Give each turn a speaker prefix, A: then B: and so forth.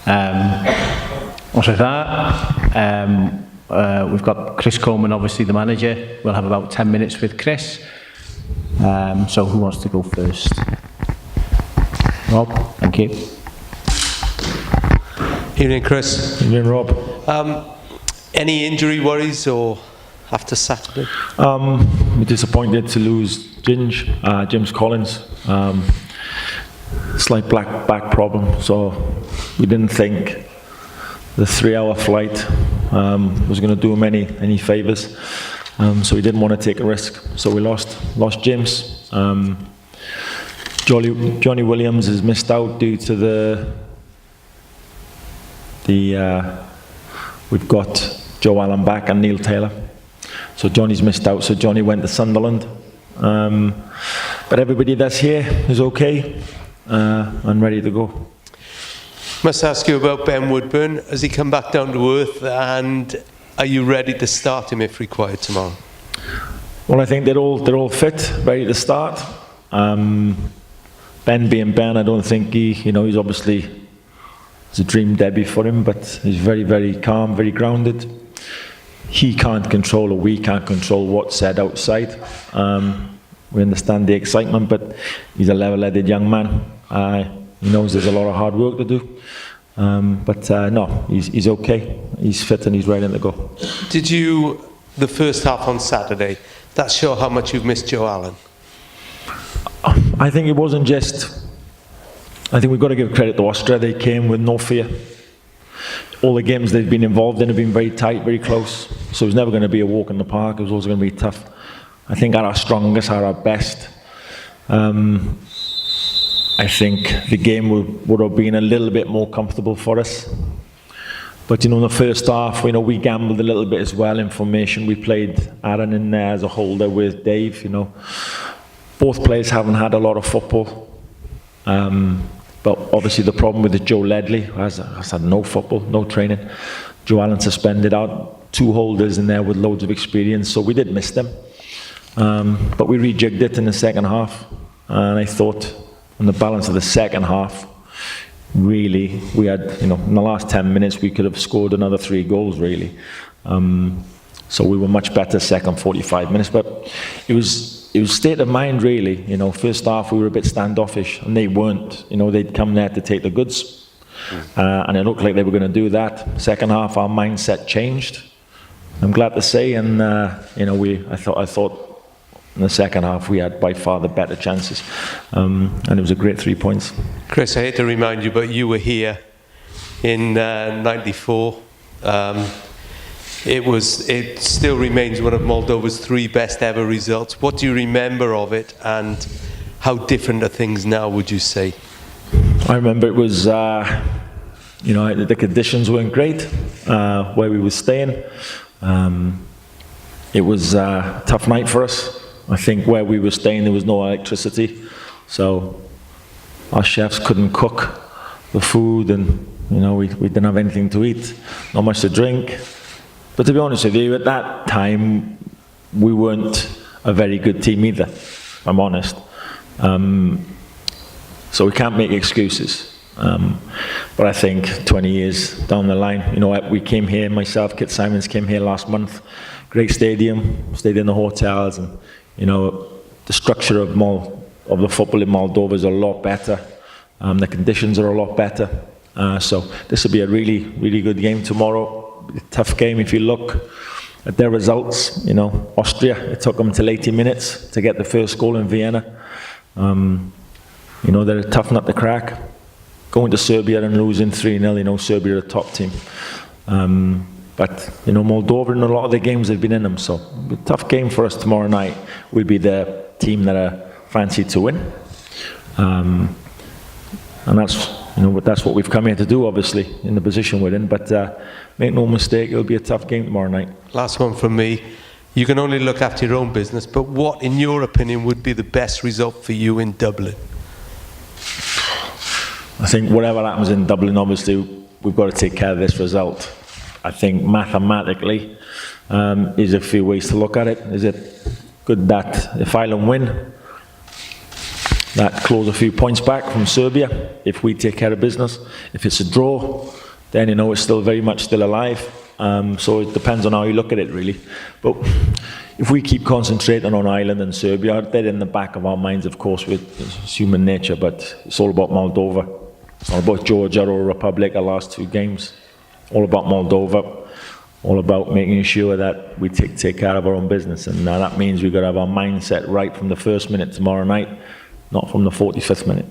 A: With that, we've got Chris Coulmman, obviously the manager. We'll have about 10 minutes with Chris. So who wants to go first? Rob, thank you.
B: Evening, Chris.
C: Evening, Rob.
B: Any injury worries or after Saturday?
C: We're disappointed to lose James Collins. Slight back problem, so we didn't think the 3-hour flight was going to do him any favours. So we didn't want to take a risk. So we lost James. Johnny Williams is missed out due to we've got Joe Allen back and Neil Taylor. So Johnny's missed out, so Johnny went to Sunderland. But everybody that's here is okay and ready to go.
B: Must ask you about Ben Woodburn. Has he come back down to earth, and are you ready to start him if required tomorrow?
C: Well, I think they're all fit, ready to start. Ben being Ben, I don't think he's obviously, it's a dream debut for him, but he's very, very calm, very grounded. He can't control, or we can't control what's said outside. We understand the excitement, but he's a level-headed young man. He knows there's a lot of hard work to do. No, he's okay. He's fit and he's ready to go.
B: Did you, the first half on Saturday, that show how much you've missed Joe Allen?
C: I think it wasn't just, I think we've got to give credit to Austria. They came with no fear. All the games they've been involved in have been very tight, very close. So it was never going to be a walk in the park. It was always going to be tough. I think at our strongest, at our best, I think the game would have been a little bit more comfortable for us. But in the first half, we gambled a little bit as well in formation. We played Aaron in there as a holder with Dave. Both players haven't had a lot of football. But obviously the problem with Joe Ledley has had no football, no training. Joe Allen suspended out, 2 holders in there with loads of experience, so we did miss them. But we rejigged it in the second half, and I thought on the balance of the second half, really, we had, in the last 10 minutes, we could have scored another 3 goals, really. So we were much better second 45 minutes, but it was state of mind, really. First half we were a bit standoffish, and they weren't. They'd come there to take the goods, and it looked like they were going to do that. Second half, our mindset changed, I'm glad to say, and I thought in the second half we had by far the better chances, and it was a great 3 points.
B: Chris, I hate to remind you, but you were here in '94. It still remains one of Moldova's 3 best ever results. What do you remember of it, and how different are things now, would you say?
C: I remember it was, the conditions weren't great where we were staying. It was a tough night for us. I think where we were staying there was no electricity, so our chefs couldn't cook the food, and we didn't have anything to eat, not much to drink. But to be honest with you, at that time we weren't a very good team either, if I'm honest. So we can't make excuses. But I think 20 years down the line, we came here, myself, Kit Simons came here last month. Great stadium, stayed in the hotels, and the structure of the football in Moldova is a lot better. The conditions are a lot better. So this will be a really, really good game tomorrow. A tough game if you look at their results. Austria, it took them till 80 minutes to get the first goal in Vienna. They're a tough nut to crack. Going to Serbia and losing 3-0, Serbia are a top team. But Moldova in a lot of the games they've been in them, so a tough game for us tomorrow night. We'll be the team that are fancied to win. And that's what we've come here to do, obviously, in the position we're in. But make no mistake, it'll be a tough game tomorrow night.
B: Last one from me. You can only look after your own business, but what, in your opinion, would be the best result for you in Dublin?
C: I think whatever happens in Dublin, obviously, we've got to take care of this result. I think mathematically, there's a few ways to look at it. Is it good that if Ireland win, that close a few points back from Serbia if we take care of business. If it's a draw, then it's still very much still alive. So it depends on how you look at it, really. But if we keep concentrating on Ireland and Serbia, they're in the back of our minds, of course, it's human nature, but it's all about Moldova. It's not about Georgia or Republic, our last 2 games. All about Moldova. All about making sure that we take care of our own business. And that means we've got to have our mindset right from the first minute tomorrow night, not from the 45th minute.